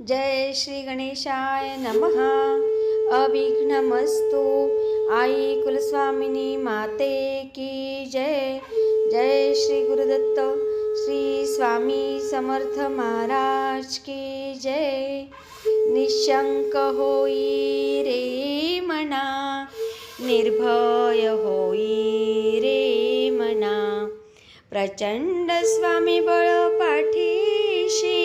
जय श्री गणेशाय नमः। अविघ्नमस्तु। आई कुलस्वामिनी माते की जय। जय श्री गुरुदत्त श्री स्वामी समर्थ महाराज की जय। निशंक होई रे मना, निर्भय होई रे मना, प्रचंड स्वामी बळ पाठीशी,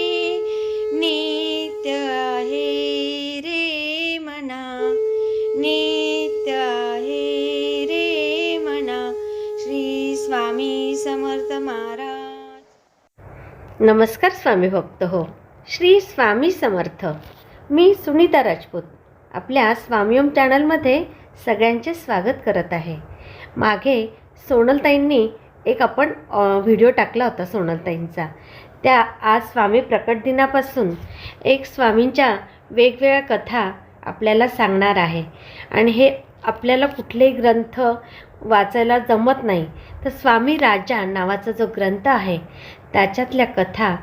नित्य आहे रे मना, नित्य आहे रे मना। श्री स्वामी समर्थ महाराज। नमस्कार स्वामी भक्त हो, श्री स्वामी समर्थ। मी सुनीता राजपूत आपल्या स्वामीओम चॅनलमध्ये सगळ्यांचे स्वागत करत आहे। मागे सोनलताईंनी एक आपण व्हिडिओ टाकला होता सोनलताईंचा, त्या आज स्वामी प्रकट दिनापासून एक स्वामींच्या वेगवेगळ्या कथा आपल्याला सांगणार आहे। आणि हे आपल्याला कुठलेही ग्रंथ वाचायला जमत नाही, तर स्वामी राजा नावाचा जो ग्रंथ आहे त्याच्यातल्या कथा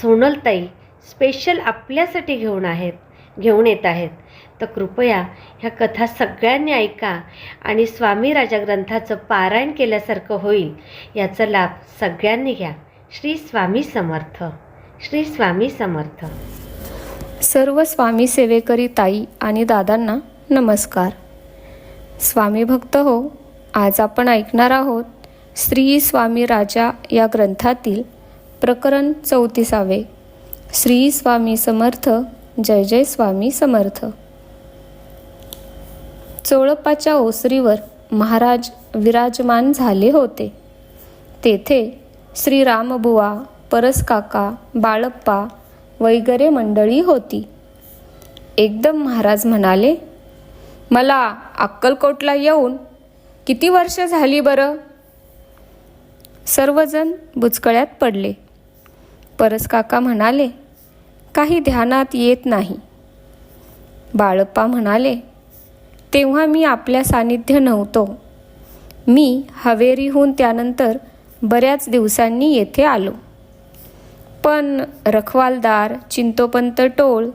सोनलताई स्पेशल आपल्यासाठी घेऊन येत आहेत। तर कृपया ह्या कथा सगळ्यांनी ऐका आणि स्वामी राजा ग्रंथाचं पारायण केल्यासारखं होईल, याचा लाभ सगळ्यांनी घ्या। श्री स्वामी समर्थ, श्री स्वामी समर्थ। सर्व स्वामी सेवेकरी ताई आणि दादांना नमस्कार। स्वामी भक्त हो, आज आपण ऐकणार आहोत श्री स्वामी राजा या ग्रंथातील प्रकरण 34। श्री स्वामी समर्थ। जय जय स्वामी समर्थ। चोळपाच्या ओसरीवर महाराज विराजमान झाले होते। तेथे श्रीरामबुवा, परसकाका, बाळप्पा वगैरे मंडळी होती। एकदम महाराज म्हणाले, मला अक्कलकोटला येऊन किती वर्ष झाली बरं? सर्वजण बुचकळ्यात पडले। परसकाका म्हणाले, काही ध्यानात येत नाही। बाळप्पा म्हणाले, तेव्हा मी आपल्या सानिध्य नव्हतो। मी हवेरीहून त्यानंतर बऱ्याच दिवसांनी येथे आलो। पण रखवालदार, चिंतोपंत टोळ,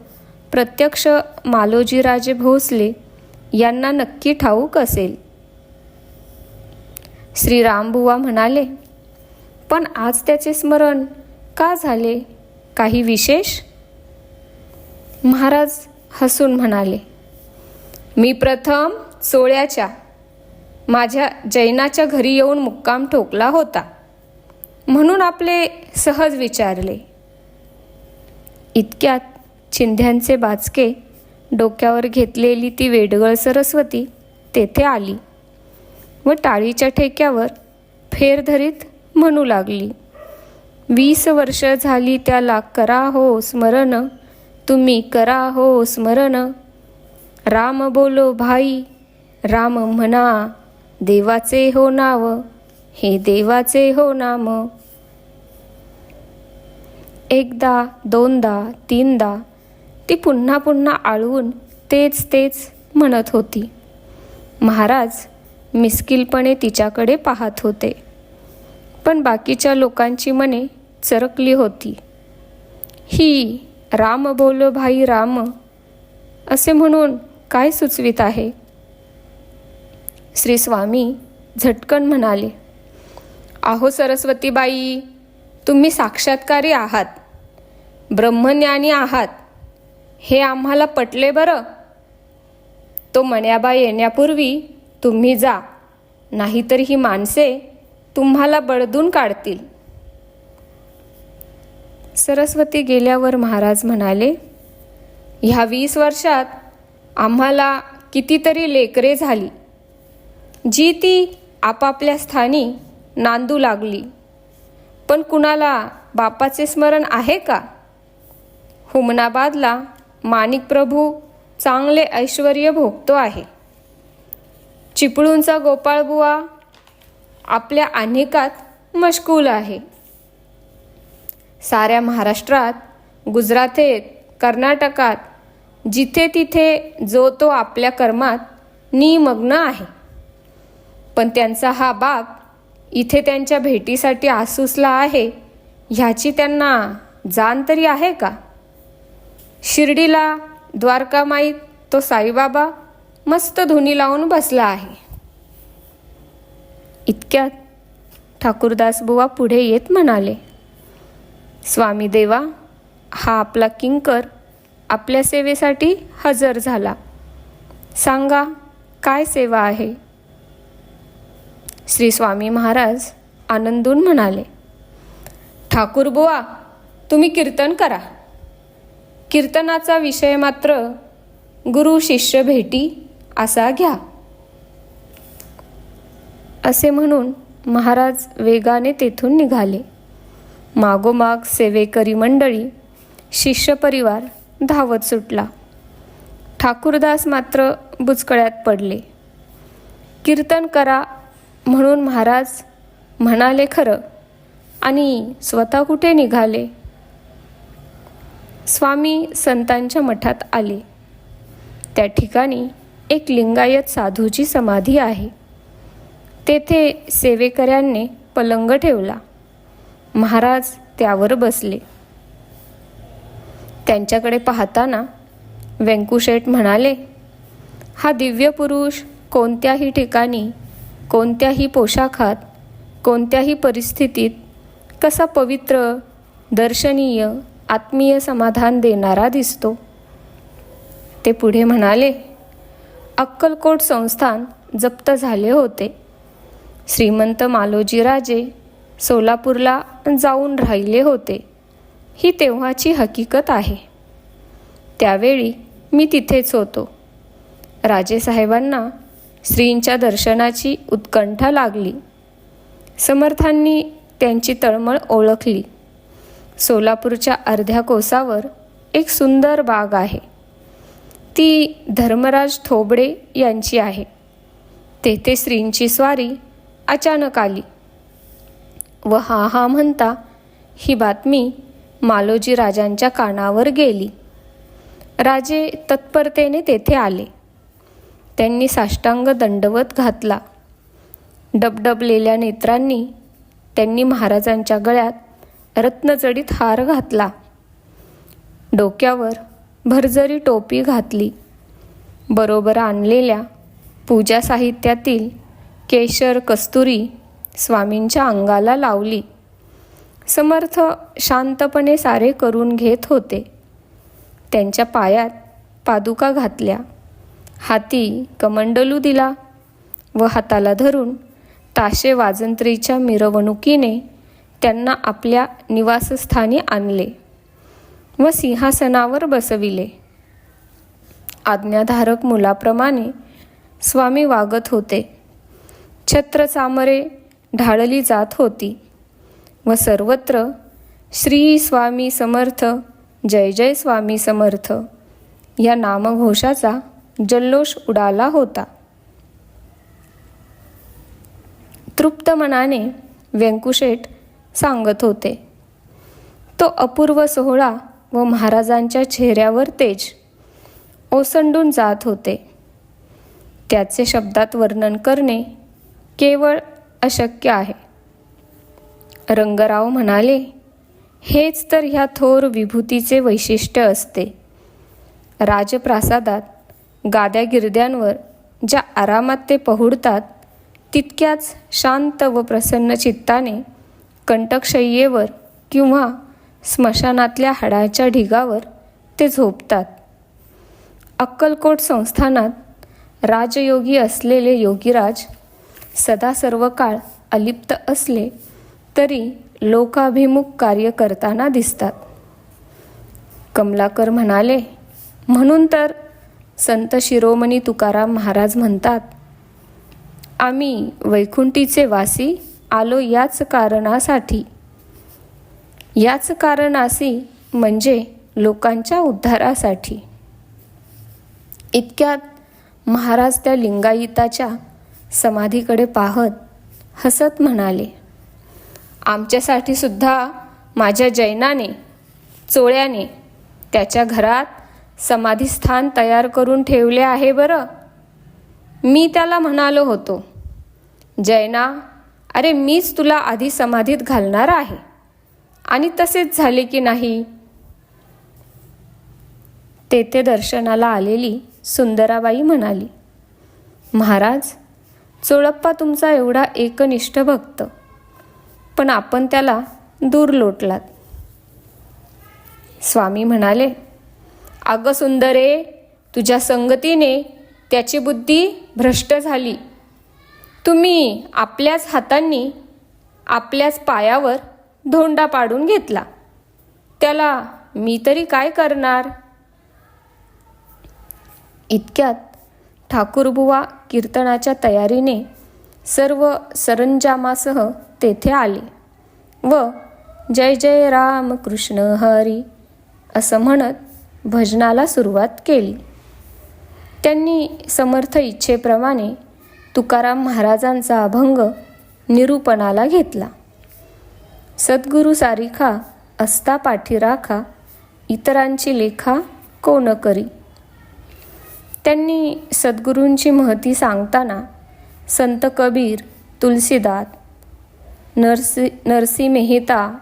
प्रत्यक्ष मालोजीराजे भोसले यांना नक्की ठाऊक असेल। श्रीरामबुवा म्हणाले, पण आज त्याचे स्मरण का झाले? काही विशेष? महाराज हसून म्हणाले, मी प्रथम सोळ्याच्या माझ्या जैनाच्या घरी येऊन मुक्काम ठोकला होता, म्हणून आपले सहज विचारले। इतक्यात चिंध्यांचे बाचके डोक्यावर घेतलेली ती वेडगळ सरस्वती तेथे आली व टाळीच्या ठेक्यावर फेर धरीत म्हणू लागली, 20 वर्ष झाली त्याला करा हो स्मरण, तुम्ही करा हो स्मरण। राम बोलो भाई, राम म्हणा, देवाचे हो नाव, हे देवाचे हो नाम। एकदा, दोनदा, तीनदा ती पुन्हा पुन्हा आळवून तेच म्हणत होती। महाराज मिस्किलपणे तिच्याकडे पाहत होते, पण बाकीच्या लोकांची मने चरकली होती। ही राम बोलो भाई राम असे म्हणून काय सुचवित आहे? श्री स्वामी झटकन म्हणाले, आहो सरस्वतीबाई, तुम्ही साक्षात्कारी आहात, ब्रह्मज्ञानी आहात, हे आम्हाला पटले बरं। तो मण्याबा येण्यापूर्वी तुम्ही जा, नाहीतर ही माणसे तुम्हाला बळदून काढतील। सरस्वती गेल्यावर महाराज म्हणाले, ह्या 20 वर्षात आम्हाला कितीतरी लेकरे झाली, जी ती आपापल्या स्थानी नांदू लागली, पण कुणाला बापाचे स्मरण आहे का? हुमनाबादला माणिक प्रभू चांगले ऐश्वर्य भोगतो आहे। चिपळूणचा गोपाळबुवा आपल्या अनेकात मशगूल आहे। साऱ्या महाराष्ट्रात, गुजरातेत, कर्नाटकात जिथे तिथे जो तो आपल्या कर्मात निमग्न आहे, पण त्यांचा हा बाप इथे त्यांच्या भेटीसाठी आसूसला आहे, ह्याची त्यांना जाण तरी आहे का? शिर्डीला द्वारकामाईत तो साईबाबा मस्त धुनी लावून बसला आहे. इतक्यात ठाकूरदास बुवा पुढे येत म्हणाले, स्वामी देवा, हा आपला किंकर आपल्या सेवेसाठी हजर झाला. सांगा काय सेवा आहे? श्री स्वामी महाराज आनंदून म्हणाले, ठाकूर बुवा, तुम्ही कीर्तन करा. कीर्तनाचा विषय मात्र गुरु शिष्य भेटी असा घ्या. असे म्हणून महाराज वेगाने तेथून निघाले. मागोमाग सेवेकरी मंडळी, शिष्य परिवार धावत सुटला. ठाकूरदास मात्र बुचकळ्यात पडले. कीर्तन करा म्हणून महाराज म्हणाले खरं, आणि स्वतः कुठे निघाले? स्वामी संतांच्या मठात आले. त्या ठिकाणी एक लिंगायत साधूची समाधी आहे. तेथे सेवेकऱ्यांनी पलंग ठेवला. महाराज त्यावर बसले. त्यांच्याकडे पाहताना व्यंकुशेठ म्हणाले, हा दिव्य पुरुष कोणत्याही ठिकाणी, कोणत्याही पोशाखात, कोणत्याही परिस्थितीत कसा पवित्र, दर्शनीय, आत्मीय समाधान देणारा दिसतो. ते पुढे म्हणाले, अक्कलकोट संस्थान जप्त झाले होते. श्रीमंत मालोजीराजे सोलापूरला जाऊन राहिले होते. ही तेव्हाची हकीकत आहे. त्यावेळी मी तिथेच होतो. राजेसाहेबांना श्रींच्या दर्शनाची उत्कंठा लागली. समर्थांनी त्यांची तळमळ ओळखली. सोलापूरच्या अर्ध्या कोसावर एक सुंदर बाग आहे. ती धर्मराज थोबडे यांची आहे. तेथे श्रींची स्वारी अचानक आली व हा हा म्हणता ही बातमी मालोजी राजांच्या कानावर गेली. राजे तत्परतेने तेथे आले. त्यांनी साष्टांग दंडवत घातला. डबडबलेल्या नेत्रांनी त्यांनी महाराजांच्या गळ्यात रत्नजडित हार घातला. डोक्यावर भरजरी टोपी घातली. बरोबर आणलेल्या पूजा साहित्यातील केशर कस्तुरी स्वामींच्या अंगाला लावली. समर्थ शांतपणे सारे करून घेत होते. त्यांच्या पायात पादुका घातल्या, हाती कमंडलू दिला व हाताला धरून ताशे वाजंत्रीच्या मिरवणुकीने त्यांना आपल्या निवासस्थानी आणले व सिंहासनावर बसविले. आज्ञाधारक मुलाप्रमाणे स्वामी वागत होते. छत्र चामरे ढाळली जात होती व सर्वत्र श्री स्वामी समर्थ, जय जय स्वामी समर्थ या नामघोषाचा जल्लोष उडाला होता. तृप्त मनाने व्यंकुशेठ सांगत होते. तो अपूर्व सोहळा व महाराजांच्या चेहऱ्यावर तेज ओसंडून जात होते. त्याचे शब्दात वर्णन करणे केवळ अशक्य आहे. रंगराव म्हणाले, हेच तर ह्या थोर विभूतीचे वैशिष्ट्य असते. राजप्रासादात गाद्या गिरद्यांवर ज्या आरामात ते पहुडतात, तितक्याच शांत व प्रसन्न चित्ताने कंटकशय्येवर किंवा स्मशानातल्या हाडाच्या ढिगावर ते झोपतात. अक्कलकोट संस्थानात राजयोगी असलेले योगीराज सदा सर्व काळ अलिप्त असले तरी लोकाभिमुख कार्य करताना दिसतात. कमलाकर म्हणाले, म्हणून तर संत शिरोमणी तुकाराम महाराज म्हणतात, आम्ही वैकुंठीचे वासी आलो याच कारणासाठी. याच कारणासी म्हणजे लोकांच्या उद्धारासाठी. इतक्यात महाराज त्या लिंगायताच्या समाधीकडे पाहत हसत म्हणाले, आमच्यासाठी सुद्धा माझ्या जैनाने चोळ्याने त्याच्या घरात समाधीस्थान तयार करून ठेवले आहे बरं. मी त्याला म्हणालो होतो, जैना, अरे मीच तुला आधी समाधीत घालणार आहे. आणि तसेच झाले की नाही. तेथे दर्शनाला आलेली सुंदराबाई म्हणाली, महाराज, चोळप्पा तुमचा एवढा एकनिष्ठ भक्त, पण आपण त्याला दूर लोटलात. स्वामी म्हणाले, अगं सुंदरे, तुझ्या संगतीने त्याची बुद्धी भ्रष्ट झाली. तुम्ही आपल्याच हातांनी आपल्याच पायावर धोंडा पाडून घेतला. त्याला मी तरी काय करणार. इतक्यात ठाकूरबुवा कीर्तनाच्या तयारीने सर्व सरंजामासह तेथे आले व जय जय राम कृष्ण हरी असं म्हणत भजनाला सुरुवात केली. त्यांनी समर्थ इच्छेप्रमाणे तुकाराम महाराजांचा अभंग निरूपणाला घेतला. सद्गुरु सारिखा असता पाठी राखा, इतरांची लेखा कोण करी. त्यांनी सद्गुरूंची महती सांगताना संत कबीर, तुलसीदास, नरसी मेहता,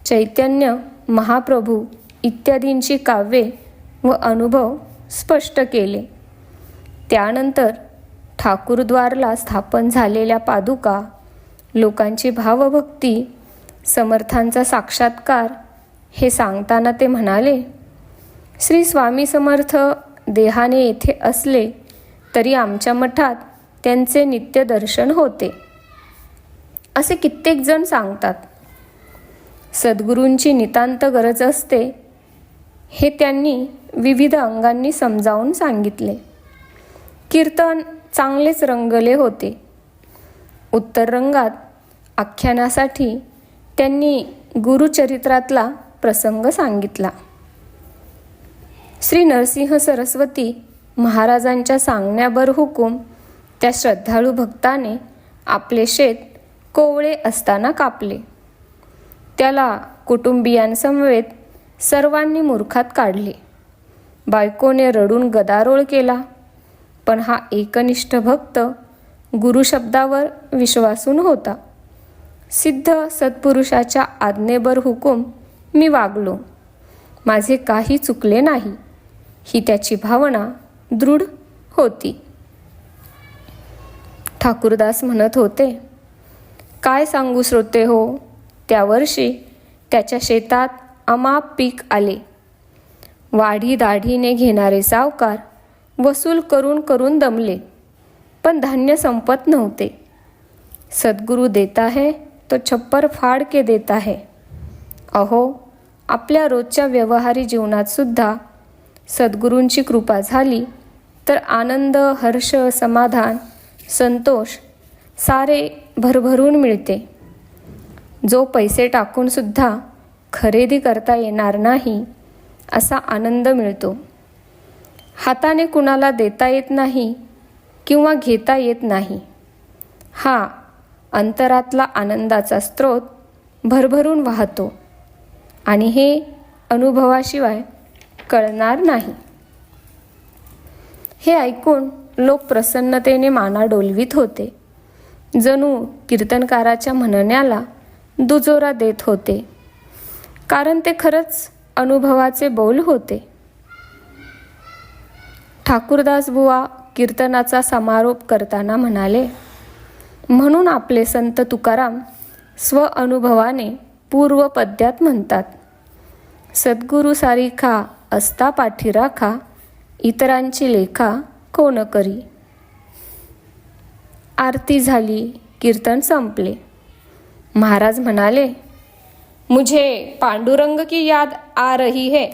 चैतन्य महाप्रभू इत्यादींची काव्ये व अनुभव स्पष्ट केले. त्यानंतर ठाकूरद्वारला स्थापन झालेल्या पादुका, लोकांची भावभक्ती, समर्थांचा साक्षात्कार हे सांगताना ते म्हणाले, श्री स्वामी समर्थ देहाने येथे असले तरी आमच्या मठात त्यांचे नित्य दर्शन होते असे कित्येक जण सांगतात. सद्गुरूंची नितांत गरज असते हे त्यांनी विविध अंगांनी समजावून सांगितले. कीर्तन चांगलेच रंगले होते. उत्तर रंगात आख्यानासाठी त्यांनी गुरुचरित्रातला प्रसंग सांगितला. श्री नरसिंह सरस्वती महाराजांच्या सांगण्यावर हुकूम त्या श्रद्धाळू भक्ताने आपले शेत कोवळे असताना कापले. त्याला कुटुंबियांसमवेत सर्वांनी मूर्खात काढले. बायकोने रडून गदारोळ केला, पण हा एकनिष्ठ भक्त गुरुशब्दावर विश्वासून होता. सिद्ध सत्पुरुषाच्या आज्ञेवर हुकूम मी वागलो, माझे काही चुकले नाही, ही त्याची भावना दृढ होती. ठाकूरदास म्हणत होते, काय सांगू श्रोते हो, त्या वर्षी त्याच्या शेतात अमाप पीक आले. वाढी दाढीने घेणारे सावकार वसूल करून करून दमले, पण धान्य संपत नव्हते. सद्गुरु देता है तो छप्पर फाड़ के देता है. अहो, आपल्या रोजच्या व्यवहारी जीवनात सुद्धा सद्गुरूंची कृपा झाली तर आनंद, हर्ष, समाधान, संतोष सारे भरभरून मिळते. जो पैसे टाकून सुद्धा खरेदी करता येणार नाही असा आनंद मिळतो. हाताने कुणाला देता येत नाही किंवा घेता येत नाही. हा अंतरातला आनंदाचा स्रोत भरभरून वाहतो आणि हे अनुभवाशिवाय कळणार नाही. हे ऐकून लोक प्रसन्नतेने माना डोलवीत होते, जणू कीर्तनकाराच्या म्हणण्याला दुजोरा देत होते, कारण ते खरंच अनुभवाचे बोल होते. ठाकूरदास बुवा कीर्तनाचा समारोप करताना म्हणाले, म्हणून आपले संत तुकाराम स्व अनुभवाने पूर्व पद्यात म्हणतात, सद्गुरु सारिखा असता पाठी राखा, इतरांची लेखा कोण करी. आरती झाली, कीर्तन संपले. महाराज म्हणाले, मुझे पांडुरंग की याद आ रही है.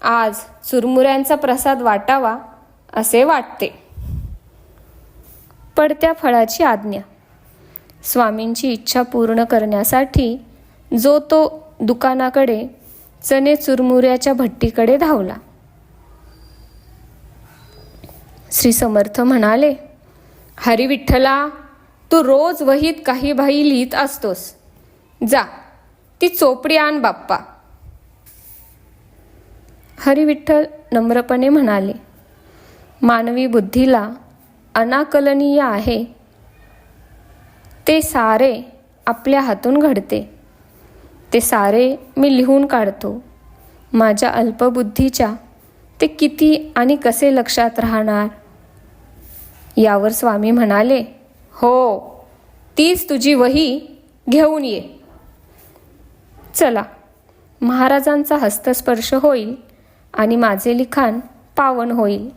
आज चुरमुऱ्यांचा प्रसाद वाटावा असे वाटते. पडत्या फळाची आज्ञा. स्वामींची इच्छा पूर्ण करण्यासाठी जो तो दुकानाकडे चणे चुरमुऱ्याच्या भट्टीकडे धावला. श्री समर्थ म्हणाले, हरी विठ्ठला, तू रोज वहीत काही बाही लिहित असतोस. जा, ती चोपडी आण बाप्पा. हरी विठ्ठल नम्रपणे म्हणाले, मानवी बुद्धीला अनाकलनीय आहे ते सारे आपल्या हातून घडते. ते सारे मी लिहून काढतो. माझ्या अल्पबुद्धीच्या ते किती आणि कसे लक्षात राहणार? यावर स्वामी म्हणाले, हो, तीच तुझी वही घेऊन ये. चला, महाराजांचा हस्तस्पर्श होईल आणि माझे लिखाण पावन होईल.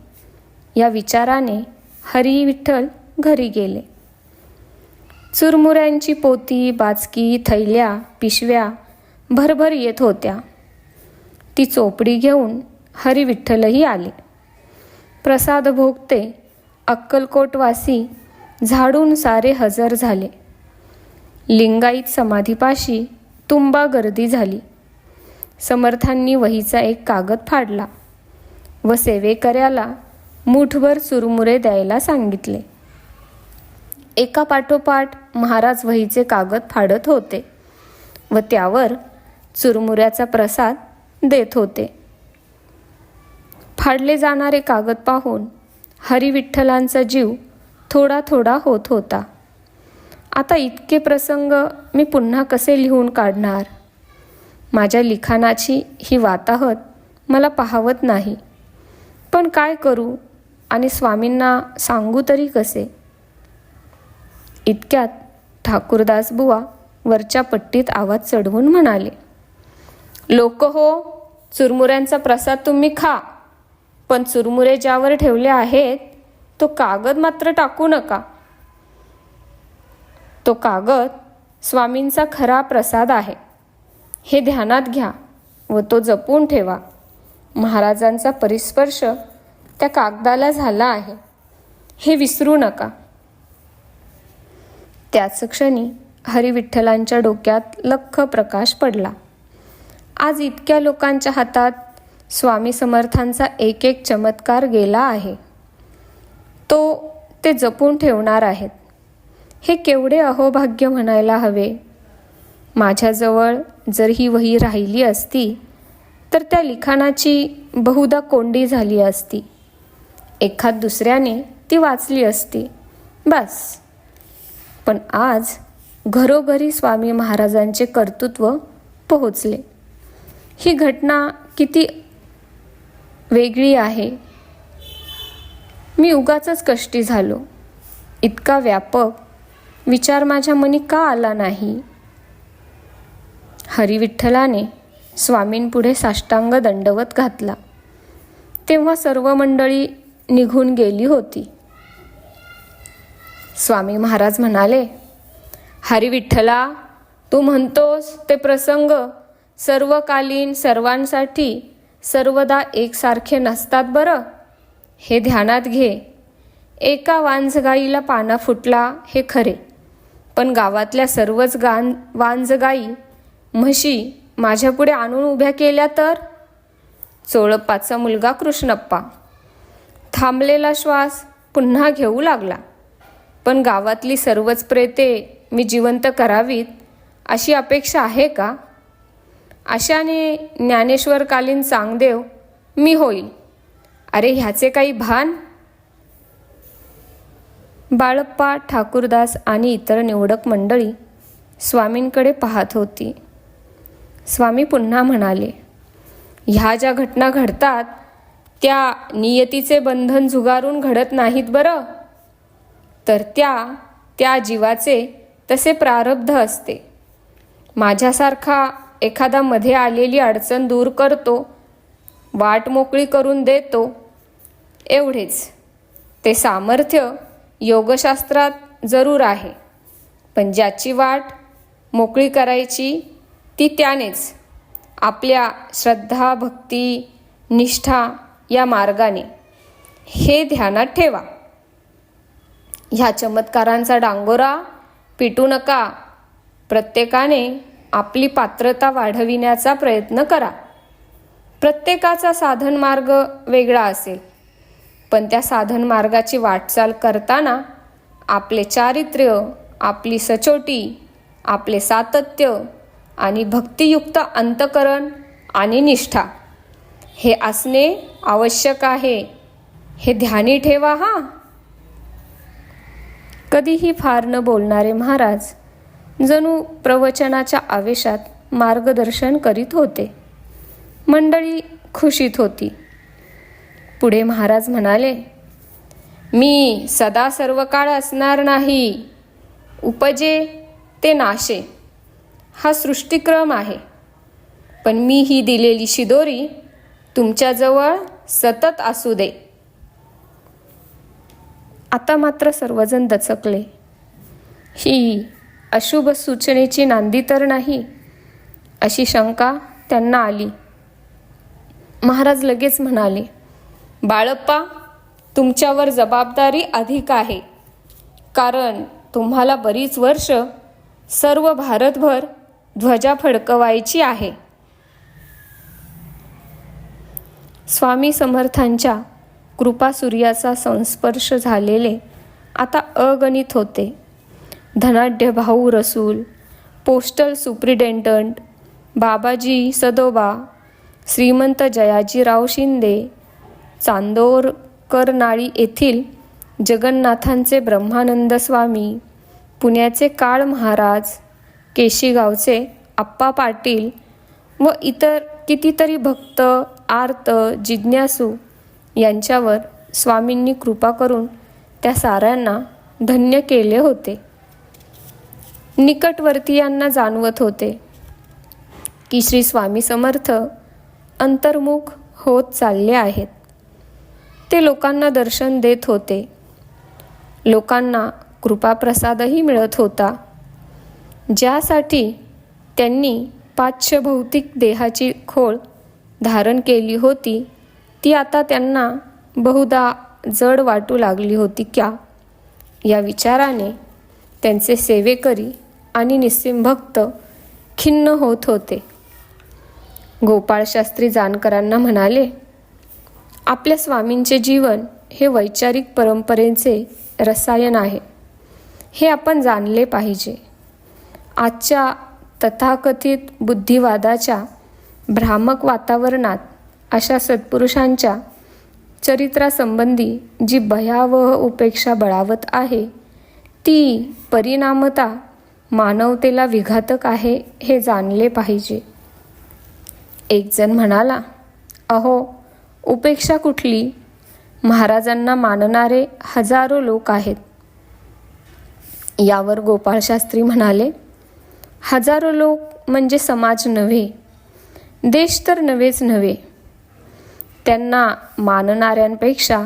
या विचाराने हरी विठ्ठल घरी गेले. चुरमुऱ्यांची पोती, बाचकी, थैल्या, पिशव्या भरभर येत होत्या. ती चोपडी घेऊन हरी विठ्ठलही आले. प्रसाद भोगते अक्कलकोटवासी झाडून सारे हजर झाले. लिंगाईत समाधीपाशी तुंबा गर्दी झाली. समर्थांनी वहीचा एक कागद फाडला व सेवेकऱ्याला मूठभर चुरमुरे द्यायला सांगितले. एका पाठोपाठ महाराज वहीचे कागद फाडत होते व त्यावर चुरमुऱ्याचा प्रसाद देत होते. फाडले जाणारे कागद पाहून हरिविठ्ठलांचा जीव थोडा थोडा होत होता. आता इतके प्रसंग मी पुन्हा कसे लिहून काढणार? माझ्या लिखाणाची ही वाताहत मला पाहवत नाही. पण काय करू आणि स्वामींना सांगू तरी कसे? इतक्यात ठाकूरदास बुवा वरच्या पट्टीत आवाज चढवून म्हणाले, लोक हो, चुरमुऱ्यांचा प्रसाद तुम्ही खा, पण चुरमुरे ज्यावर ठेवले आहेत तो कागद मात्र टाकू नका. तो कागद स्वामींचा खरा प्रसाद आहे, हे ध्यानात घ्या व तो जपून ठेवा. महाराजांचा परिस्पर्श त्या कागदाला झाला आहे, हे विसरू नका. त्याच क्षणी हरिविठ्ठलांच्या डोक्यात लख्ख प्रकाश पडला. आज इतक्या लोकांच्या हातात स्वामी समर्थांचा एक एक चमत्कार गेला आहे, तो ते जपून ठेवणार आहेत. हे केवढे अहोभाग्य म्हणायला हवे. माझ्याजवळ जर ही वही राहिली असती तर त्या लिखाणाची बहुधा कोंडी झाली असती. एखाद दुसऱ्याने ती वाचली असती, बस. पण आज घरोघरी स्वामी महाराजांचे कर्तृत्व पोहोचले. ही घटना किती वेगळी आहे. मी उगाचच कष्टी झालो. इतका व्यापक विचार माझ्या मनी का आला नाही? हरिविठ्ठलाने स्वामींपुढे साष्टांग दंडवत घातला. तेव्हा सर्व मंडळी निघून गेली होती. स्वामी महाराज म्हणाले, हरिविठ्ठला, तू म्हणतोस ते प्रसंग सर्वकालीन सर्वांसाठी सर्वदा एकसारखे नसतात बरं. हे ध्यानात घे. एका वांझगाईला पाना फुटला हे खरे, पण गावातल्या सर्वच वांझगाई म्हशी माझ्यापुढे आणून उभ्या केल्या तर? चोळप्पाचा मुलगा कृष्णप्पा थांबलेला श्वास पुन्हा घेऊ लागला. पण गावातली सर्वच प्रेते मी जिवंत करावीत अशी अपेक्षा आहे का? अशाने ज्ञानेश्वरकालीन चांगदेव मी होईल. अरे ह्याचे काही भान? बाळप्पा, ठाकूरदास आणि इतर निवडक मंडळी स्वामींकडे पाहत होती. स्वामी पुन्हा म्हणाले, ह्या ज्या घटना घडतात त्या नियतीचे बंधन झुगारून घडत नाहीत बरं, तर त्या जीवाचे तसे प्रारब्ध असते. माझ्यासारखा एखादा मध्ये आलेली अडचण दूर करतो, वाट मोकळी करून देतो, एवढेच. ते सामर्थ्य योगशास्त्रात जरूर आहे, पण ज्याची वाट मोकळी करायची ती त्यानेच आपल्या श्रद्धा, भक्ती, निष्ठा या मार्गाने. हे ध्यानात ठेवा. ह्या चमत्कारांचा डांगोरा पिटू नका. प्रत्येकाने आपली पात्रता वाढविण्याचा प्रयत्न करा. प्रत्येकाचा साधन मार्ग वेगळा असेल, पण त्या साधन मार्गाची वाटचाल करताना आपले चारित्र्य, आपली सचोटी, आपले सातत्य आणि भक्तियुक्त अंतकरण आणि निष्ठा हे असणे आवश्यक आहे. हे ध्यानी ठेवा. कधीही फार न बोलणारे महाराज जणू प्रवचनाच्या आवेशात मार्गदर्शन करीत होते. मंडळी खुशीत होती. पुढे महाराज म्हणाले, मी सदा सर्व काळ असणार नाही. उपजे ते नाशे हा सृष्टिक्रम आहे. पण मी ही दिलेली शिदोरी तुमच्याजवळ सतत असू दे. आता मात्र सर्वजण दचकले. ही अशुभ सूचनेची नांदी तर नाही, अशी शंका त्यांना आली. महाराज लगेच म्हणाले, बाळप्पा, तुमच्यावर जबाबदारी अधिक आहे. कारण तुम्हाला बरीच वर्ष सर्व भारतभर ध्वजा फडकवायची आहे. स्वामी समर्थांच्या कृपासूर्याचा संस्पर्श झालेले आता अगणित होते. धनाढ्य भाऊ रसूल, पोस्टल सुप्रिटेंडंट बाबाजी सदोबा, श्रीमंत जयाजीराव शिंदे, चांदोर करनाळी येथील जगन्नाथांचे ब्रह्मानंद स्वामी, पुण्याचे काळ महाराज, केशीगावचे आप्पा पाटील व इतर कितीतरी भक्त, आर्त, जिज्ञासू यांच्यावर स्वामींनी कृपा करून त्या साऱ्यांना धन्य केले होते. निकटवर्तीयांना जाणवत होते की श्री स्वामी समर्थ अंतर्मुख होत चालले आहेत. ते लोकांना दर्शन देत होते. लोकांना कृपाप्रसादही मिळत होता. ज्यासाठी त्यांनी पाच्य भौतिक देहाची खोळ धारण केली होती, ती आता त्यांना बहुधा जड वाटू लागली होती क्या, या विचाराने त्यांचे सेवेकरी आणि निस्सीम भक्त खिन्न होत होते. गोपाळशास्त्री जानकरांना म्हणाले, आपल्या स्वामींचे जीवन हे वैचारिक परंपरेचे रसायन आहे. हे आपण जाणले पाहिजे. आजच्या तथाकथित बुद्धिवादाच्या भ्रामक वातावरणात अशा सत्पुरुषांच्या चरित्रासंबंधी जी भयावह उपेक्षा बळावत आहे, ती परिणामतः मानवतेला विघातक आहे हे जाणले पाहिजे. एक जण म्हणाला, अहो, उपेक्षा कुठली? महाराजांना मानणारे हजारो लोक आहेत. यावर गोपाळशास्त्री म्हणाले, हजारो लोक म्हणजे समाज नव्हे, देश तर नव्हेच नव्हे. त्यांना मानणाऱ्यांपेक्षा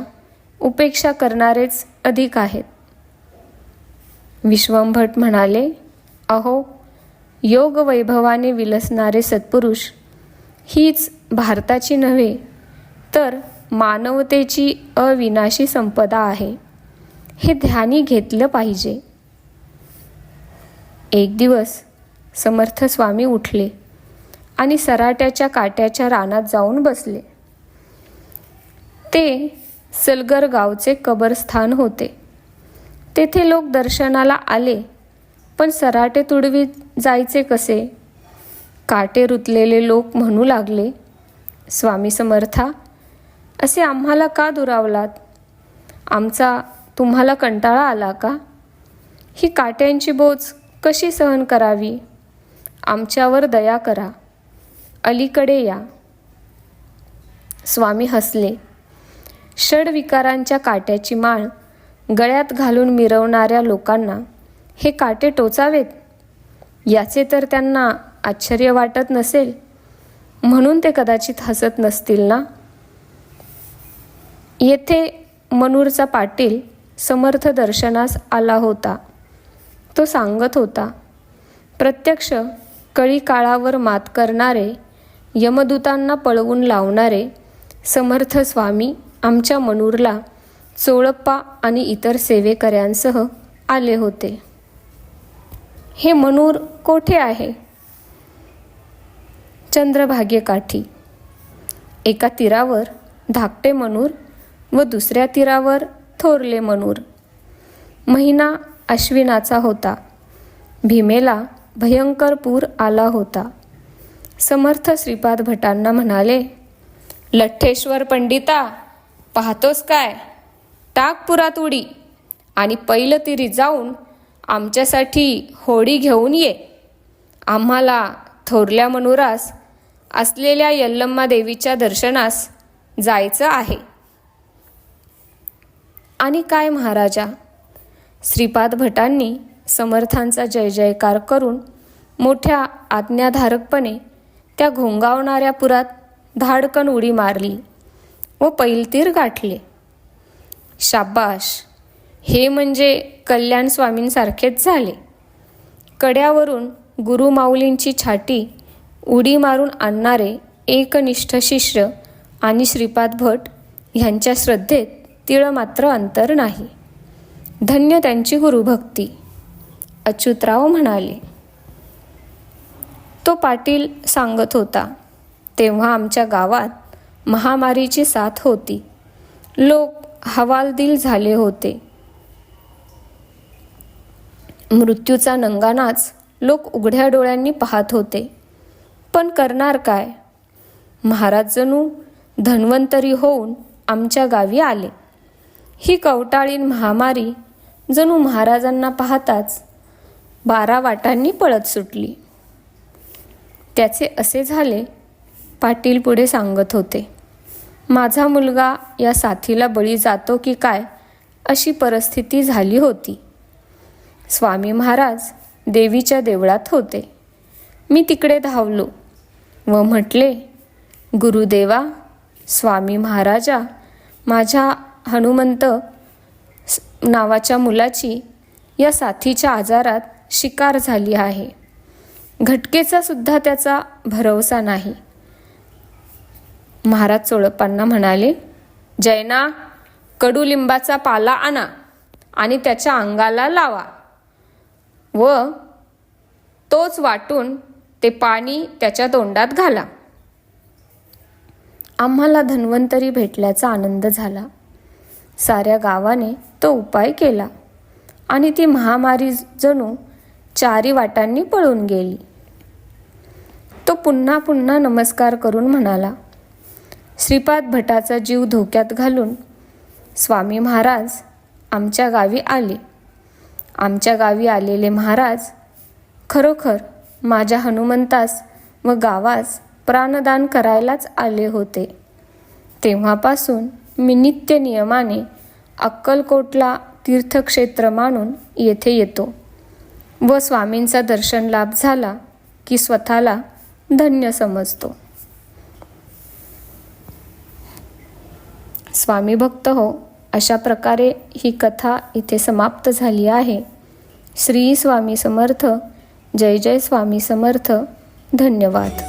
उपेक्षा करणारेच अधिक आहेत. विश्वंभट म्हणाले, अहो, योग वैभवाने विलसणारे सत्पुरुष हीच भारताची नव्हे तर मानवतेची अविनाशी संपदा आहे. हे ध्यानी घेतलं पाहिजे. एक दिवस समर्थ स्वामी उठले आणि सराट्याच्या काट्याच्या रानात जाऊन बसले. ते सलगर गावचे कबरस्थान होते. तेथे लोक दर्शनाला आले, पण सराटे तुडवीत जायचे कसे? काटे रुतलेले लोक म्हणू लागले, स्वामी समर्था, असे आम्हाला का दुरावलात? आमचा तुम्हाला कंटाळा आला का? ही काट्यांची बोच कशी सहन करावी? आमच्यावर दया करा, अलीकडे या. स्वामी हसले. षडविकारांच्या काट्याची माळ गळ्यात घालून मिरवणाऱ्या लोकांना हे काटे टोचावेत याचे तर त्यांना आश्चर्य वाटत नसेल, म्हणून ते कदाचित हसत नसतील ना. येथे मनूरचा पाटील समर्थ दर्शनास आला होता. तो सांगत होता, प्रत्यक्ष कळी काळावर मात करणारे, यमदूतांना पळवून लावणारे समर्थ स्वामी आमच्या मनूरला चोळप्पा आणि इतर सेवेकऱ्यांसह आले होते. हे मनूर कोठे आहे? चंद्रभागेकाठी. एका तीरावर धाकटे मनूर व दुसऱ्या तीरावर थोरले मनूर. महिना अश्विनाचा होता. भीमेला भयंकर पूर आला होता. समर्थ श्रीपाद भटांना म्हणाले, लठ्ठेश्वर पंडिता, पाहतोस काय? टाक पुरात उडी आणि पहिलं तिरी जाऊन आमच्यासाठी होडी घेऊन ये. आम्हाला थोरल्या मनूरास असलेल्या यल्लम्मा देवीच्या दर्शनास जायचं आहे. आणि काय महाराजा. श्रीपाद भटांनी समर्थांचा जय जयकार करून मोठ्या आज्ञाधारकपणे त्या घोंगावणाऱ्या पुरात धाडकन उडी मारली व पैलतीर गाठले. शाबाश, हे म्हणजे कल्याण स्वामींसारखेच झाले. कड्यावरून गुरुमाऊलींची छाटी उडी मारून आणणारे एकनिष्ठ शिष्य आणि श्रीपाद भट ह्यांच्या श्रद्धेत तिळमात्र अंतर नाही. धन्य त्यांची गुरुभक्ती, अच्युतराव म्हणाले. तो पाटील सांगत होता, तेव्हा आमच्या गावात महामारीची साथ होती. लोक हवालदिल झाले होते. मृत्यूचा नंगानाच लोक उघड्या डोळ्यांनी पाहत होते. पण करणार काय. महाराज जणू धन्वंतरी होऊन आमच्या गावी आले. ही कवटाळीन महामारी जणू महाराजांना पाहताच 12 वाटांनी पळत सुटली. त्याचे असे झाले, पाटील पुढे सांगत होते. माझा मुलगा या साथीला बळी जातो की काय अशी परिस्थिती झाली होती. स्वामी महाराज देवीच्या देवळात होते. मी तिकडे धावलो व म्हटले, गुरुदेवा, स्वामी महाराजा, माझ्या हनुमंत नावाच्या मुलाची या साथीच्या आजारात शिकार झाली आहे. घटकेचा सुद्धा त्याचा भरवसा नाही. महाराज चोळप्पांना म्हणाले, जैना, कडुलिंबाचा पाला आणा आणि त्याच्या अंगाला लावा व तोच वाटून ते पाणी त्याच्या तोंडात घाला. आम्हाला धन्वंतरी भेटल्याचा आनंद झाला. साऱ्या गावाने तो उपाय केला आणि ती महामारी जणू 4 वाटांनी पळून गेली. तो पुन्हा पुन्हा नमस्कार करून म्हणाला, श्रीपाद भटाचा जीव धोक्यात घालून स्वामी महाराज आमच्या गावी आले. आमच्या गावी आलेले महाराज खरोखर माझ्या हनुमंतास व गावास प्राणदान करायलाच आले होते. तेव्हापासून मी नित्य नियमाने अक्कलकोटला तीर्थक्षेत्र मानून येथे येतो व स्वामींचा दर्शन लाभ झाला की स्वतःला धन्य समजतो. स्वामी भक्त हो, अशा प्रकारे ही कथा इथे समाप्त झाली आहे. श्री स्वामी समर्थ. जय जय स्वामी समर्थ. धन्यवाद.